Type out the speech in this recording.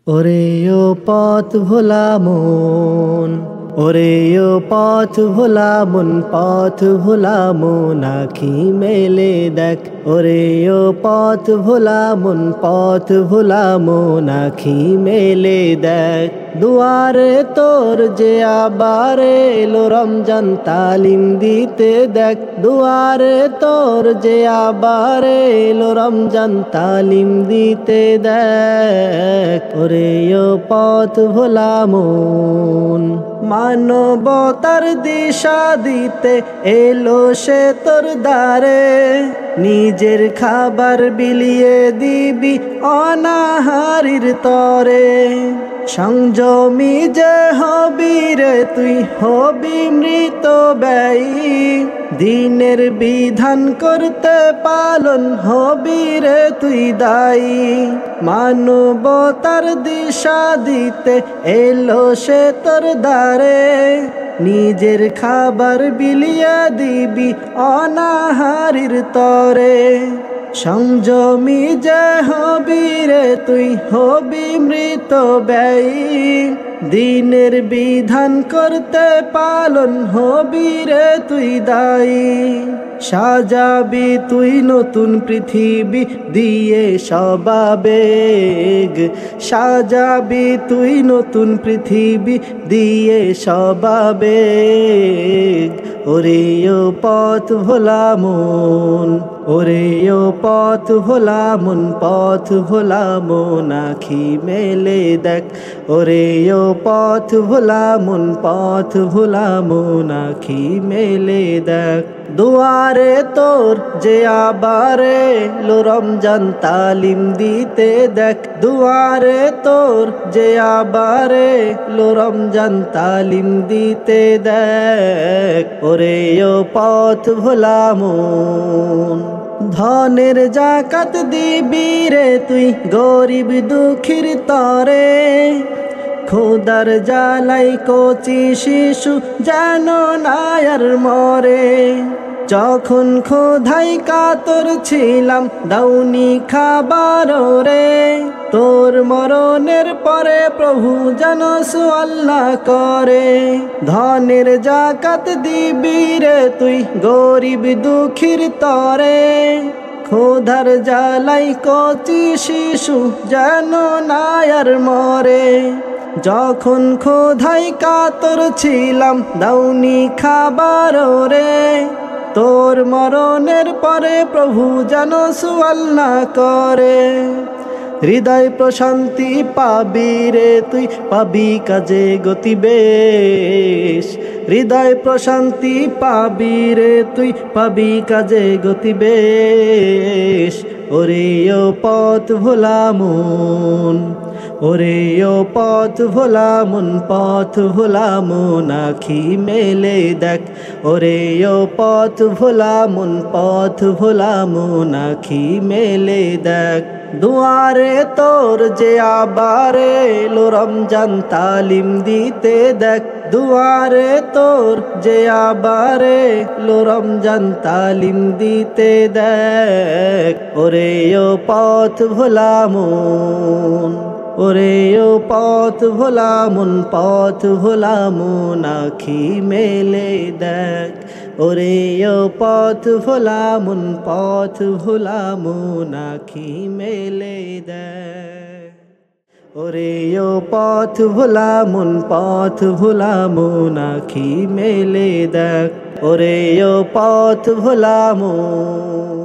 ওরে ও পথ ভোলা মন, ওরে ও পথ ভোলা মন, পথ ভোলা মন আখি মেলে দেখ। ওরে ও পথ ভোলা মন, পথ ভোলা মন আখি মেলে দেখ। দুয়ারে তোর যে আবার এলো রমজান তালিম দিতে দেখ। দুয়ারে তোর যে আবার এলো রমজান তালিম দিতে দেখ। ওরে ও পথ ভোলা মন, মানবতার দিশা দিতে এলো সে তোর দ্বারে। নিজের খাবার বিলিয়ে দিবি অনাহারীর তরে। সংযমী যে হবি রে তুই, হবি মৃত ব্যয়ী। দিনের বিধান করতে পালন হবি রে তুই দায়ী। মানবতার দিশা দিতে এলো সে তোর দ্বারে। নিজের খাবার বিলিয়ে দিবি অনাহারীর তরে। সংযমী যে হবি রে তুই, হবি মৃত ব্যয়ী। দিনের বিধান করতে পালন হবি রে তুই দায়ী। সাজাবি তুই নতুন পৃথিবী দিয়ে সবাবেগ। সাজাবি তুই নতুন পৃথিবী দিয়ে সবাবেগ। ওরে ও পথ ভোলা মন, ওরে ও পথ ভোলা মন, পথ ভোলা মন আখি মেলে দেখ। ওরে ও পথ ভোলা মন, পথ ভোলা মন আখি মেলে দেখ। দুয়ারে তোর যে আবার এলো রমজান তালিম দিতে দেখ। দুয়ারে তোর যে আবার এলো রমজান তালিম দিতে দেখ। ওরে ও পথ ভোলা মন, ধনের জাকাত দিবি রে তুই গরিব দুঃখীর তরে। খোদার জ্বালাই কচি শিশু যেন না আর মরে। যখন খোদাই কাতর ছিলাম দাউনি খাবার রে। তোর মরণের পরে প্রভু যেন সুআল্লাহ করে। ধনের জাকাত দিবি রে তুই গরিব দুঃখীর তরে। খোদার জ্বালাই কচি শিশু যেন না আর মরে। যখন খোদাই কাতর ছিলাম দাউনি খাবার রে। তোর মরণের পরে প্রভু যেন সুআল্লাহ করে। হৃদয় প্রশান্তি পাবি রে তুই, পাবি কাজে গতি বেশ। হৃদয় প্রশান্তি পাবি রে তুই, পাবি কাজে গতি বেশ। ওরে ও পথ ভোলা মন, ওরে ও পথ ভোলা মন, পথ ভোলা মন আখি মেলে দেখ। ওরে ও পথ ভোলা মন, পথ ভোলা মন আখি মেলে দেখ। দুয়ারে তোর যে আবার এলো রমজান তালিম দিতে দেখ। দুয়ারে তোর যে আবার এলো রমজান তালিম দিতে দেখ। ওরে ও পথ ভোলা মন, ওরে ও পথ ভোলা মন, পথ ভোলা মন আখি মেলে দেখ। ওরে ও পথ ভোলা মন, পথ ভোলা মন আখি মেলে দেখ। ওরে ও পথ ভোলা মন, পথ ভোলা মন আখি মেলে দেখ। ওরে ও পথ ভোলা মন।